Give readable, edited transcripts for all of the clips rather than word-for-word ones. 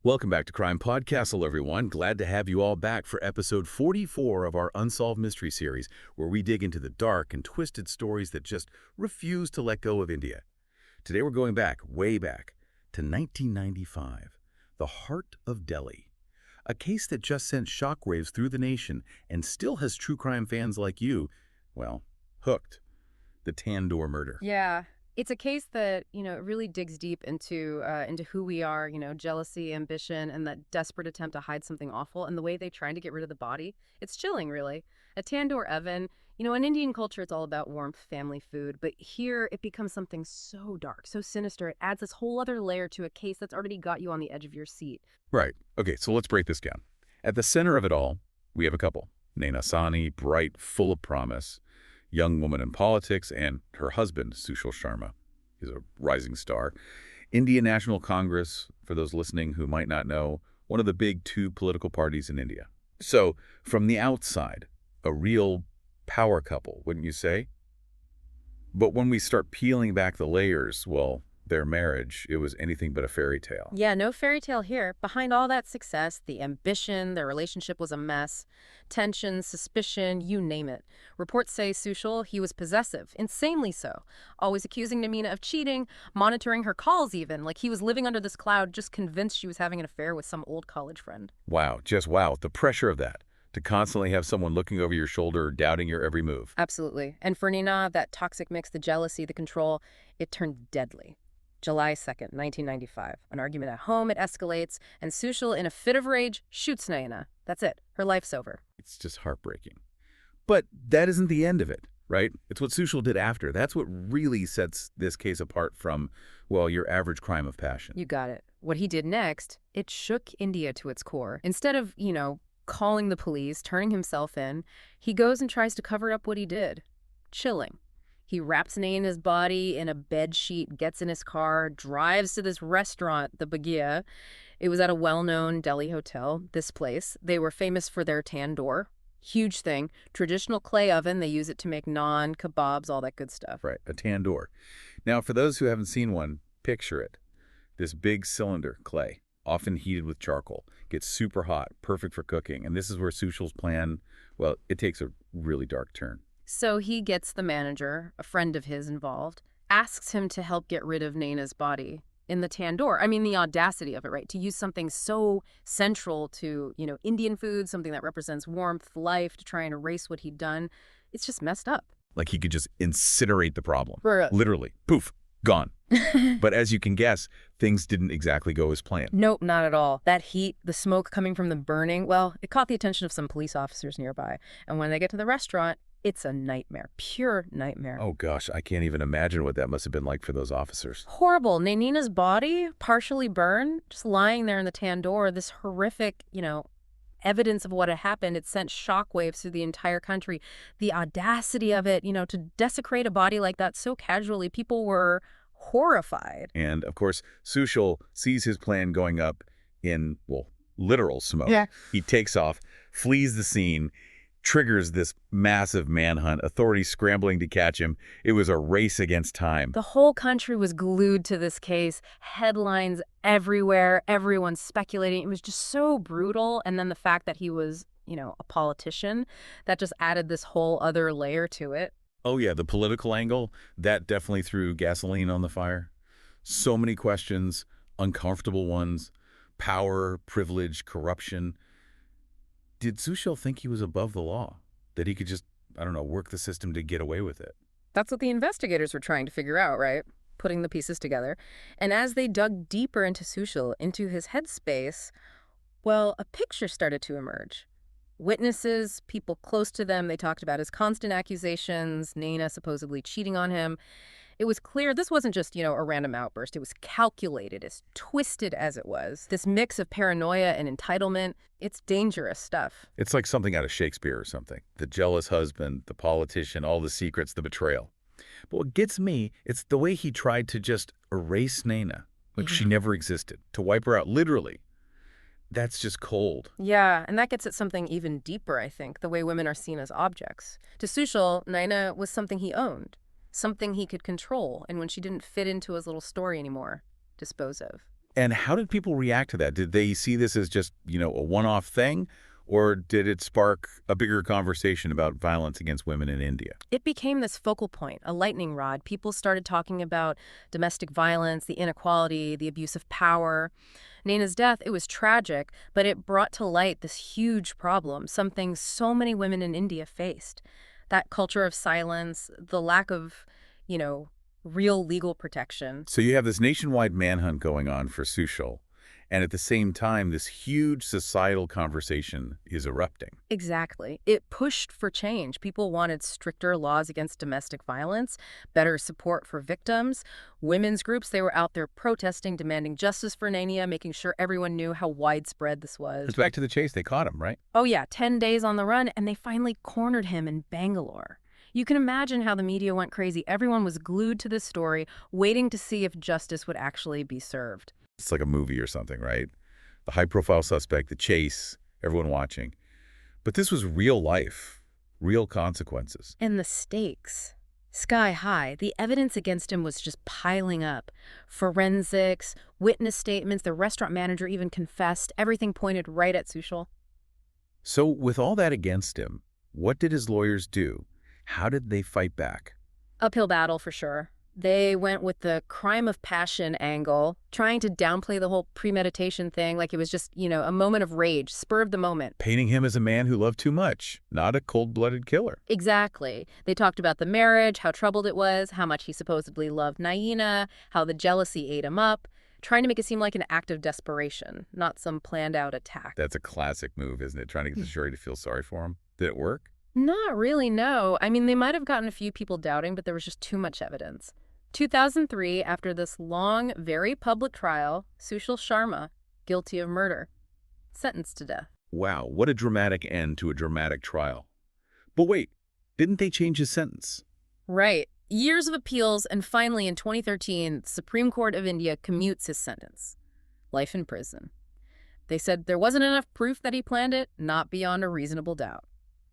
Welcome back to Crime Podcast, everyone. Glad to have you all back for episode 44 of our Unsolved Mystery series, where we dig into the dark and twisted stories that just refuse to let go of India. Today we're going back, way back, to 1995, the heart of Delhi. A case that just sent shockwaves through the nation and still has true crime fans like you, well, hooked. The Tandoor murder. Yeah, it's a case that, it really digs deep into who we are, jealousy, ambition, and that desperate attempt to hide something awful, and the way they tried to get rid of the body. It's chilling, really. A tandoor oven, in Indian culture, it's all about warmth, family food, but here it becomes something so dark, so sinister, it adds this whole other layer to a case that's already got you on the edge of your seat. Right. Okay, so let's break this down. At the center of it all, we have a couple. Naina Sahni, bright, full of promise, young woman in politics, and her husband, Sushil Sharma. He's a rising star. Indian National Congress, for those listening who might not know, one of the big two political parties in India. So, from the outside, a real power couple, wouldn't you say? But when we start peeling back the layers, well, their marriage, it was anything but a fairy tale. Yeah, no fairy tale here. Behind all that success, the ambition, their relationship was a mess. Tension, suspicion, you name it. Reports say Sushil, he was possessive, insanely so. Always accusing Naina of cheating, monitoring her calls even, like he was living under this cloud, just convinced she was having an affair with some old college friend. Wow, just wow, the pressure of that. To constantly have someone looking over your shoulder, doubting your every move. Absolutely. And for Naina, that toxic mix, the jealousy, the control, it turned deadly. July 2nd, 1995. An argument at home, it escalates, and Sushil, in a fit of rage, shoots Naina. That's it. Her life's over. It's just heartbreaking. But that isn't the end of it, right? It's what Sushil did after. That's what really sets this case apart from, well, your average crime of passion. You got it. What he did next, it shook India to its core. Instead of, calling the police, turning himself in, he goes and tries to cover up what he did. Chilling. He wraps Naina's body in a bed sheet, gets in his car, drives to this restaurant, the Bagia. It was at a well-known Delhi hotel, this place. They were famous for their tandoor. Huge thing. Traditional clay oven. They use it to make naan, kebabs, all that good stuff. Right, a tandoor. Now, for those who haven't seen one, picture it. This big cylinder, clay, often heated with charcoal, gets super hot, perfect for cooking. And this is where Sushil's plan, well, it takes a really dark turn. So he gets the manager, a friend of his, involved, asks him to help get rid of Naina's body in the tandoor. I mean, the audacity of it, right? To use something so central to, Indian food, something that represents warmth, life, to try and erase what he'd done. It's just messed up. Like he could just incinerate the problem. Bruh. Literally. Poof. Gone. But as you can guess, things didn't exactly go as planned. Nope, not at all. That heat, the smoke coming from the burning, well, it caught the attention of some police officers nearby. And when they get to the restaurant, it's a nightmare. Pure nightmare. Oh gosh, I can't even imagine what that must have been like for those officers. Horrible. Naina's body, partially burned, just lying there in the tandoor, this horrific, evidence of what had happened. It sent shockwaves through the entire country. The audacity of it, to desecrate a body like that so casually, people were horrified. And of course, Sushil sees his plan going up in, well, literal smoke. Yeah. He takes off, flees the scene, triggers this massive manhunt, authorities scrambling to catch him. It was a race against time. The whole country was glued to this case, headlines everywhere, everyone speculating. It was just so brutal. And then the fact that he was, a politician, that just added this whole other layer to it. Oh yeah, the political angle, that definitely threw gasoline on the fire. So many questions, uncomfortable ones, power, privilege, corruption. Did Sushil think he was above the law? That he could just, work the system to get away with it? That's what the investigators were trying to figure out, right? Putting the pieces together. And as they dug deeper into Sushil, into his headspace, well, a picture started to emerge. Witnesses, people close to them, they talked about his constant accusations, Naina supposedly cheating on him. It was clear this wasn't just, a random outburst. It was calculated, as twisted as it was. This mix of paranoia and entitlement, it's dangerous stuff. It's like something out of Shakespeare or something. The jealous husband, the politician, all the secrets, the betrayal. But what gets me, it's the way he tried to just erase Naina, like she never existed, to wipe her out, literally. That's just cold. Yeah, and that gets at something even deeper, I think, the way women are seen as objects. To Sushil, Naina was something he owned. Something he could control, and when she didn't fit into his little story anymore, dispose of. And how did people react to that? Did they see this as just, a one-off thing? Or did it spark a bigger conversation about violence against women in India? It became this focal point, a lightning rod. People started talking about domestic violence, the inequality, the abuse of power. Naina's death, it was tragic, but it brought to light this huge problem, something so many women in India faced. That culture of silence, the lack of, real legal protection. So you have this nationwide manhunt going on for Sushil, and at the same time, this huge societal conversation is erupting. Exactly. It pushed for change. People wanted stricter laws against domestic violence, better support for victims. Women's groups, they were out there protesting, demanding justice for Naina, making sure everyone knew how widespread this was. It's back to the chase. They caught him, right? Oh yeah, 10 days on the run, and they finally cornered him in Bangalore. You can imagine how the media went crazy. Everyone was glued to this story, waiting to see if justice would actually be served. It's like a movie or something, right? The high-profile suspect, the chase, everyone watching. But this was real life, real consequences. And the stakes, sky high. The evidence against him was just piling up. Forensics, witness statements, the restaurant manager even confessed. Everything pointed right at Sushil. So with all that against him, what did his lawyers do? How did they fight back? Uphill battle for sure. They went with the crime of passion angle, trying to downplay the whole premeditation thing like it was just, a moment of rage, spur of the moment. Painting him as a man who loved too much, not a cold-blooded killer. Exactly. They talked about the marriage, how troubled it was, how much he supposedly loved Naina, how the jealousy ate him up, trying to make it seem like an act of desperation, not some planned-out attack. That's a classic move, isn't it? Trying to get the jury to feel sorry for him. Did it work? Not really, no. I mean, they might have gotten a few people doubting, but there was just too much evidence. 2003, after this long, very public trial, Sushil Sharma, guilty of murder, sentenced to death. Wow, what a dramatic end to a dramatic trial. But wait, didn't they change his sentence? Right. Years of appeals, and finally in 2013, the Supreme Court of India commutes his sentence. Life in prison. They said there wasn't enough proof that he planned it, not beyond a reasonable doubt.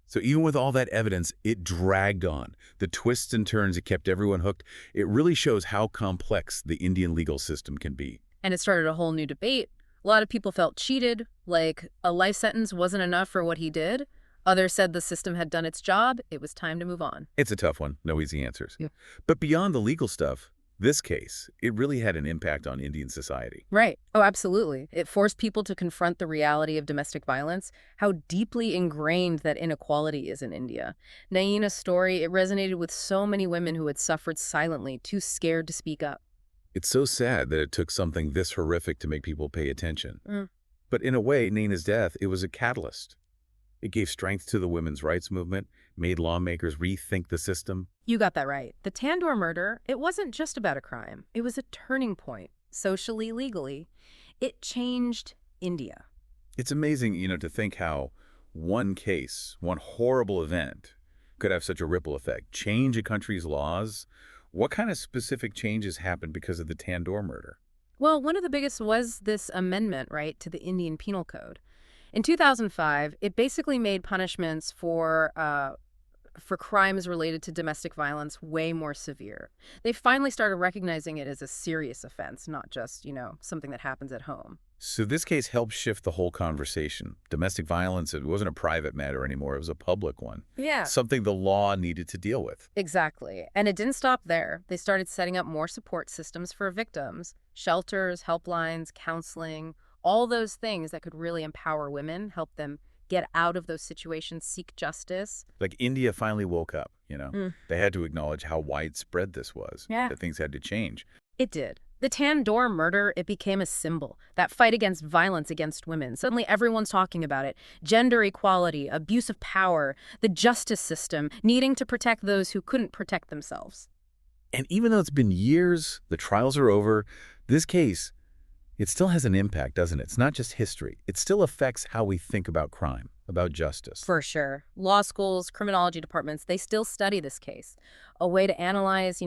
So even with all that evidence, it dragged on. The twists and turns, it kept everyone hooked. It really shows how complex the Indian legal system can be. And it started a whole new debate. A lot of people felt cheated, like a life sentence wasn't enough for what he did. Others said the system had done its job. It was time to move on. It's a tough one. No easy answers. Yeah. But beyond the legal stuff, this case, it really had an impact on Indian society. Right. Oh, absolutely. It forced people to confront the reality of domestic violence, how deeply ingrained that inequality is in India. Naina's story, it resonated with so many women who had suffered silently, too scared to speak up. It's so sad that it took something this horrific to make people pay attention. Mm. But in a way, Naina's death, it was a catalyst. It gave strength to the women's rights movement, made lawmakers rethink the system. You got that right. The Tandoor murder, it wasn't just about a crime. It was a turning point, socially, legally. It changed India. It's amazing, to think how one case, one horrible event, could have such a ripple effect, change a country's laws. What kind of specific changes happened because of the Tandoor murder? Well, one of the biggest was this amendment, right, to the Indian Penal Code. In 2005, it basically made punishments for crimes related to domestic violence way more severe. They finally started recognizing it as a serious offense, not just, something that happens at home. So this case helped shift the whole conversation. Domestic violence, it wasn't a private matter anymore. It was a public one. Yeah. Something the law needed to deal with. Exactly. And it didn't stop there. They started setting up more support systems for victims, shelters, helplines, counseling, all those things that could really empower women, help them get out of those situations, seek justice. Like India finally woke up, They had to acknowledge how widespread this was, Yeah. that things had to change. It did. The Tandoor murder, it became a symbol. That fight against violence against women. Suddenly everyone's talking about it. Gender equality, abuse of power, the justice system, needing to protect those who couldn't protect themselves. And even though it's been years, the trials are over, this case, it still has an impact, doesn't it? It's not just history. It still affects how we think about crime, about justice. For sure. Law schools, criminology departments, they still study this case. A way to analyze,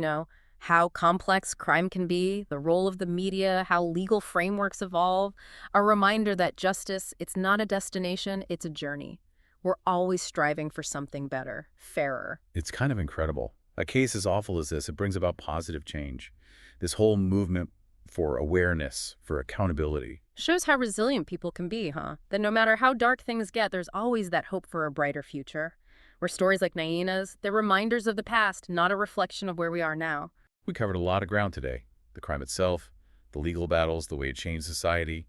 how complex crime can be, the role of the media, how legal frameworks evolve. A reminder that justice, it's not a destination, it's a journey. We're always striving for something better, fairer. It's kind of incredible. A case as awful as this, it brings about positive change. This whole movement for awareness, for accountability. Shows how resilient people can be, huh? That no matter how dark things get, there's always that hope for a brighter future. Where stories like Naina's, they're reminders of the past, not a reflection of where we are now. We covered a lot of ground today. The crime itself, the legal battles, the way it changed society.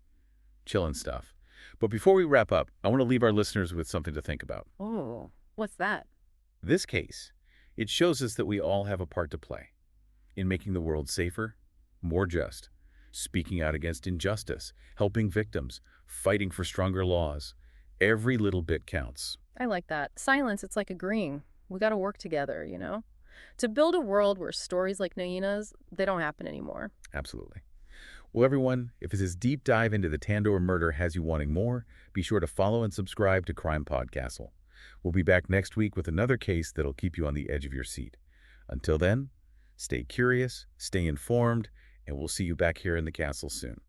Chilling stuff. But before we wrap up, I want to leave our listeners with something to think about. Oh, what's that? This case, it shows us that we all have a part to play in making the world safer, more just, speaking out against injustice, helping victims, fighting for stronger laws. Every little bit counts. I like that. Silence, it's like agreeing. We gotta work together, you know? To build a world where stories like Naina's, they don't happen anymore. Absolutely. Well, everyone, if this deep dive into the Tandoor murder has you wanting more, be sure to follow and subscribe to CrimePod Castle. We'll be back next week with another case that'll keep you on the edge of your seat. Until then, stay curious, stay informed, and we'll see you back here in the castle soon.